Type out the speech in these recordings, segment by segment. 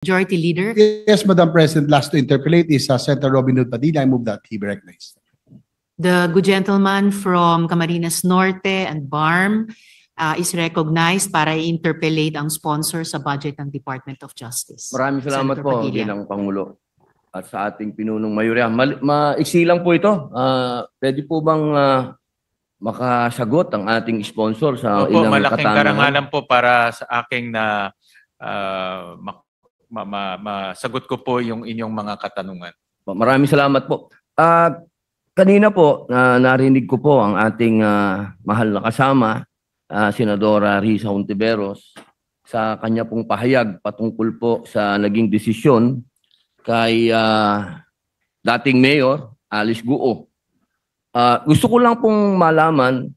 Majority Leader. Yes, Madam President, last to interpolate is Senator Robin Hood Padilla. I move that he be recognized. The good gentleman from Camarines Norte and BARM is recognized para i-interpellate ang sponsor sa budget ng Department of Justice. Maraming salamat Senator po, Padilla. Ginang Pangulo. At sa ating pinunong mayorya. Maiksi lang po ito. Pwede po bang makasagot ang ating sponsor sa Opo, ilang malaking katanungan? karangalan po para sa aking na masagot ko po yung inyong mga katanungan. Maraming salamat po. Kanina po, narinig ko po ang ating mahal na kasama, Senadora Risa Hontiveros, sa kanya pong pahayag patungkol po sa naging desisyon kay dating Mayor Alice Guo. Gusto ko lang pong malaman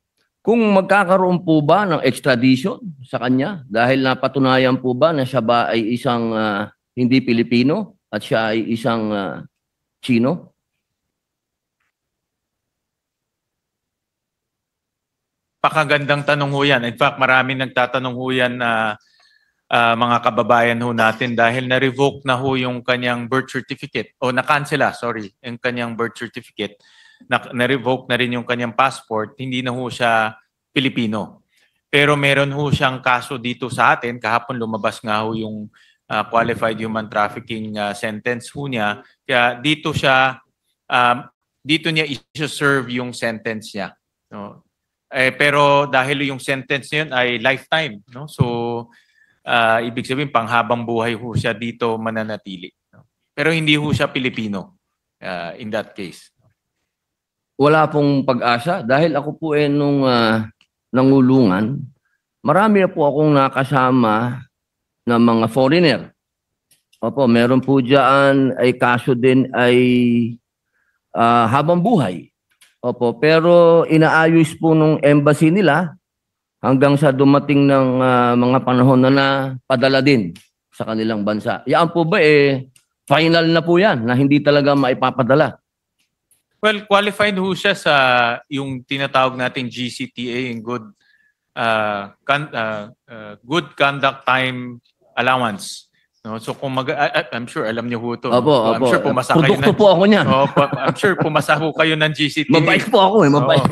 kung magkakaroon po ba ng extradition sa kanya dahil napatunayan po ba na siya ba ay isang hindi Pilipino at siya ay isang Chino? Pakagandang tanong ho yan. In fact, maraming nagtatanong ho yan na mga kababayan ho natin dahil na-revoke na ho yung kanyang birth certificate o na-cancela, sorry, yung kanyang birth certificate. Na-revoke na rin yung kanyang passport, hindi na ho siya Pilipino. Pero meron ho siyang kaso dito sa atin, kahapon lumabas nga ho yung qualified human trafficking sentence ho niya. Kaya dito siya, dito niya i-serve yung sentence niya. No? Pero dahil yung sentence niya yun ay lifetime, no? So ibig sabihin panghabang buhay ho siya dito mananatili. No? Pero hindi ho siya Pilipino in that case. Wala pong pag-asa dahil ako po nung nangulungan, marami na po akong nakasama na mga foreigner. Opo, meron po diyan ay kaso din ay habang buhay. Opo, pero inaayos po nung embassy nila hanggang sa dumating ng mga panahon na padala din sa kanilang bansa. Yan po ba final na po yan na hindi talaga maipapadala? Well, qualified ho siya sa yung tinatawag nating GCTA, yung good conduct time allowance. No? So kung I'm sure alam niyo ho ito. Opo, I'm sure pumasa kayo produkto po ako niyan. I'm sure pumasa ho kayo ng GCTA. Mabait po ako mabait.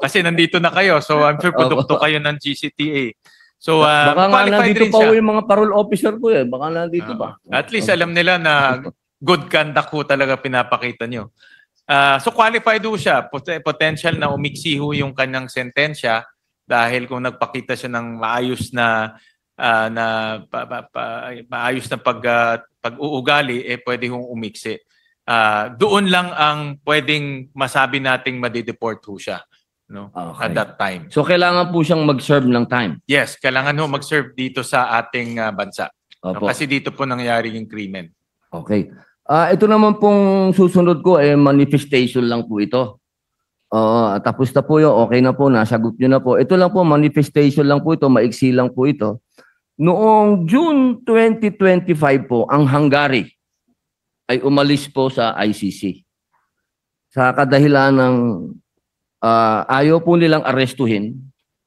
Kasi nandito na kayo. So I'm sure produkto kayo ng GCTA. So baka nga nandito rin pa siya. yung mga parole officer ko baka nandito pa. At least alam nila na good conduct ho talaga pinapakita niyo. So qualified ho siya. Potential na umiksi ho yung kanyang sentensya dahil kung nagpakita siya ng maayos na maayos na pag-uugali, pwede hong umiksi. Doon lang ang pwedeng masabi nating madideport ho siya, no? Okay. At that time. So kailangan po siyang mag-serve ng time. Yes, kailangan ho mag-serve dito sa ating bansa. No? Opo. Kasi dito po nangyari yung krimen. Okay. Ito naman pong susunod ko manifestation lang po ito. Tapos na po yun, okay na po, nasagot nyo na po. Ito lang po, manifestation lang po ito, maiksi lang po ito. Noong June 2025 po, ang Hungary ay umalis po sa ICC. Sa kadahilan ng ayaw po nilang arestuhin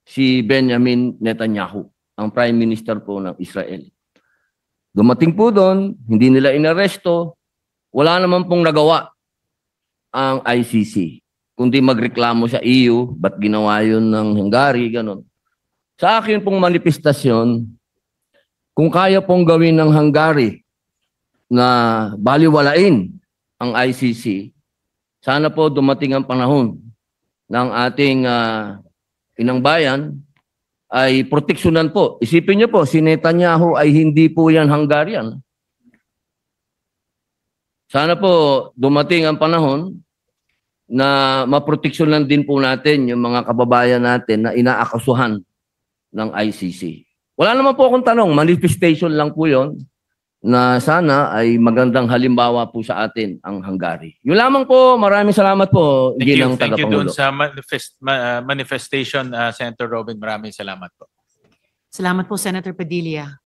si Benjamin Netanyahu, ang Prime Minister po ng Israel. Dumating po doon, hindi nila inaresto, wala naman pong nagawa ang ICC. Kundi magreklamo sa EU, ba't ginawa yun ng Hungary, ganun. Sa akin pong manifestasyon, kung kaya pong gawin ng Hungary na baliwalain ang ICC, sana po dumating ang panahon ng ating inang bayan ay proteksyonan po. Isipin niyo po, si Netanyahu ay hindi po yan Hungarian. Sana po dumating ang panahon na maproteksyonan din po natin yung mga kababayan natin na inaakasuhan ng ICC. Wala naman po akong tanong, manifestation lang po yon na sana ay magandang halimbawa po sa atin ang Hungary. Yun lamang po, maraming salamat po. Thank you doon Tagapangulo. sa manifestation, Senator Robin. Maraming salamat po. Salamat po, Senator Padilla.